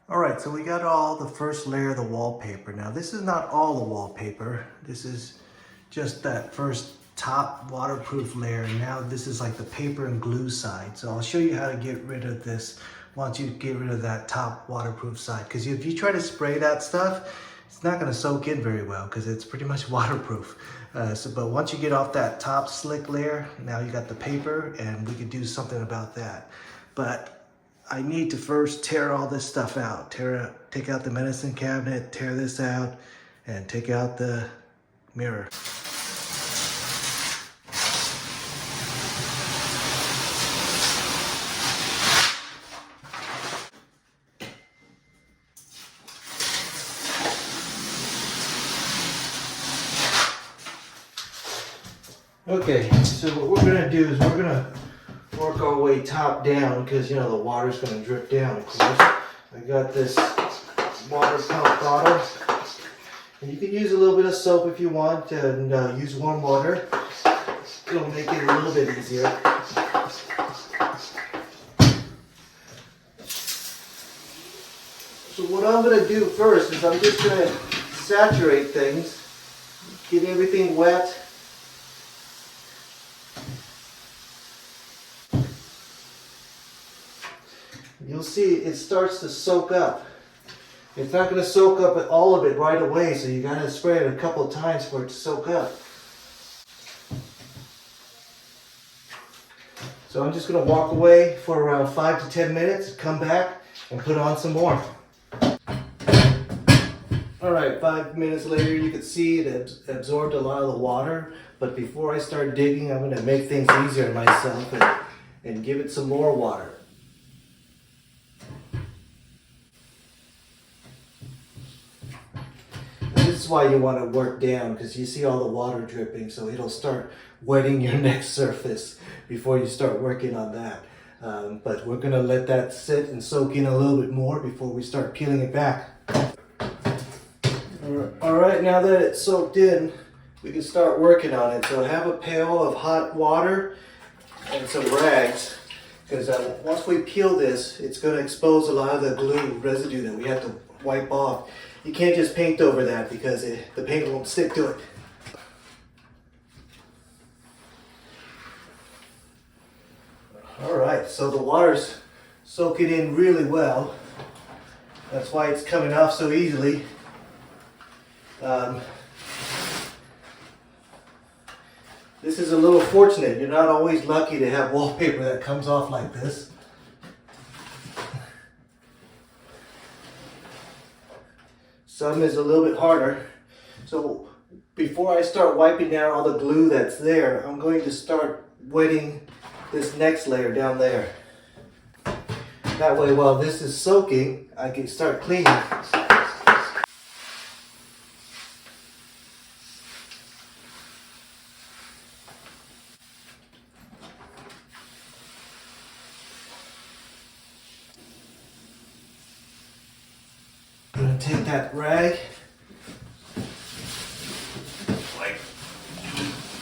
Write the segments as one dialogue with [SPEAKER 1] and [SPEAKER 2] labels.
[SPEAKER 1] All right, so we got all the first layer of the wallpaper. Now this is not all the wallpaper. This is just that first top waterproof layer. Now this is like the paper and glue side. So I'll show you how to get rid of this once you get rid of that top waterproof side. Because if you try to spray that stuff, it's not going to soak in very well because it's pretty much waterproof. But once you get off that top slick layer, now you got the paper and we could do something about that. But I need to first tear all this stuff out. Take out the medicine cabinet, tear this out, and take out the mirror. Okay, so what we're gonna do is we're gonna work our way top down because you know the water's gonna drip down, of course. I got this water pump bottle, and you can use a little bit of soap if you want, and use warm water. It'll make it a little bit easier. So what I'm gonna do first is I'm just gonna saturate things, get everything wet. You'll see it starts to soak up. It's not going to soak up all of it right away, so you got to spray it a couple of times for it to soak up. So I'm just going to walk away for around 5 to 10 minutes, come back and put on some more. Alright, 5 minutes later you can see it absorbed a lot of the water, but before I start digging I'm going to make things easier on myself and give it some more water. This is why you want to work down, because you see all the water dripping, so it'll start wetting your next surface before you start working on that. But we're going to let that sit and soak in a little bit more before we start peeling it back. Alright, now that it's soaked in, we can start working on it. So I have a pail of hot water and some rags, because once we peel this, it's going to expose a lot of the glue residue that we have to wipe off. You can't just paint over that because the paint won't stick to it. Alright, so the water's soaking in really well. That's why it's coming off so easily. This is a little fortunate. You're not always lucky to have wallpaper that comes off like this. Some is a little bit harder. So before I start wiping down all the glue that's there, I'm going to start wetting this next layer down there. That way while this is soaking, I can start cleaning. I'm going to take that rag.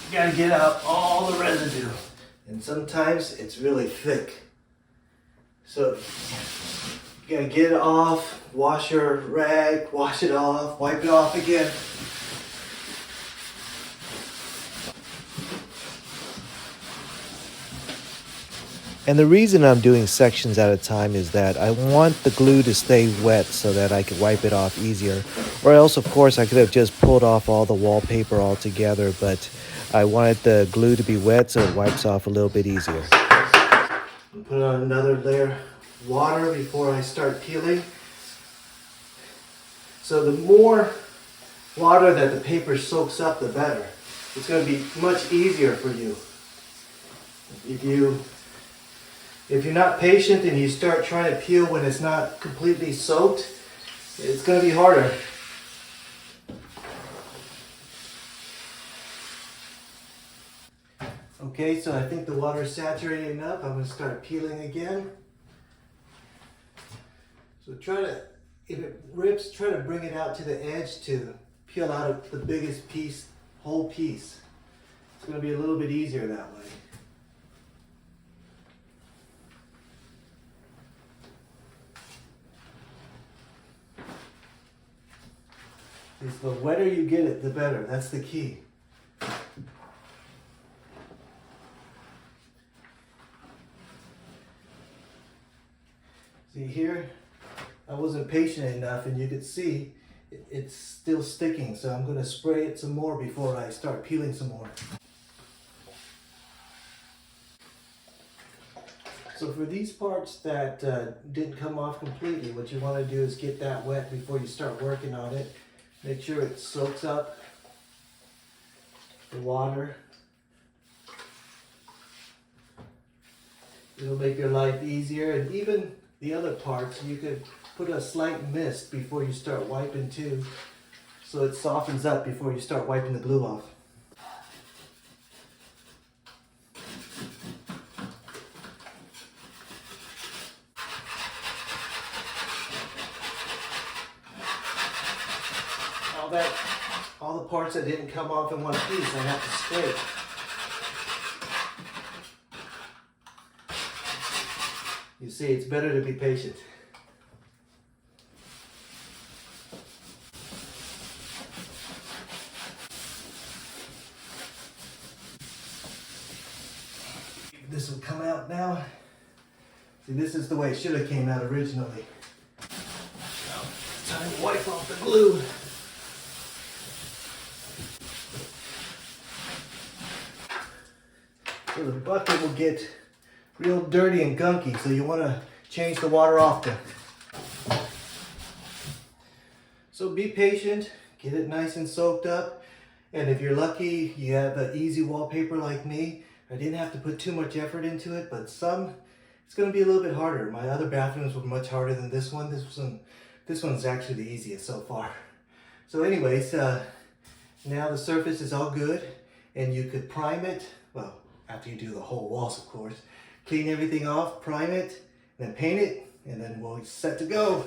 [SPEAKER 1] You gotta get out all the residue. And sometimes it's really thick. So you gotta get it off, wash your rag, wash it off, wipe it off again.
[SPEAKER 2] And the reason I'm doing sections at a time is that I want the glue to stay wet so that I can wipe it off easier. Or else, of course, I could have just pulled off all the wallpaper altogether, but I wanted the glue to be wet so it wipes off a little bit easier.
[SPEAKER 1] Put on another layer of water before I start peeling. So the more water that the paper soaks up, the better. It's going to be much easier for you. If you're not patient and you start trying to peel when it's not completely soaked, it's going to be harder. Okay, so I think the water is saturated enough. I'm going to start peeling again. So if it rips, try to bring it out to the edge to peel out the biggest piece, whole piece. It's going to be a little bit easier that way. See, so the wetter you get it, the better. That's the key. See here, I wasn't patient enough, and you could see it's still sticking, so I'm going to spray it some more before I start peeling some more. So for these parts that didn't come off completely, what you want to do is get that wet before you start working on it. Make sure it soaks up the water. It'll make your life easier, and even the other parts, you could put a slight mist before you start wiping too, so it softens up before you start wiping the glue off. All the parts that didn't come off in one piece, I have to scrape. You see, it's better to be patient. This will come out now. See, this is the way it should have came out originally. Now, time to wipe off the glue. So the bucket will get real dirty and gunky, so you want to change the water often. So be patient, get it nice and soaked up, and if you're lucky you have an easy wallpaper like me, I didn't have to put too much effort into it, but it's going to be a little bit harder. My other bathrooms were much harder than this one. This one's actually the easiest so far. So anyways, now the surface is all good, and you could prime it, well, after you do the whole walls, of course. Clean everything off, prime it, then paint it, and then we're set to go.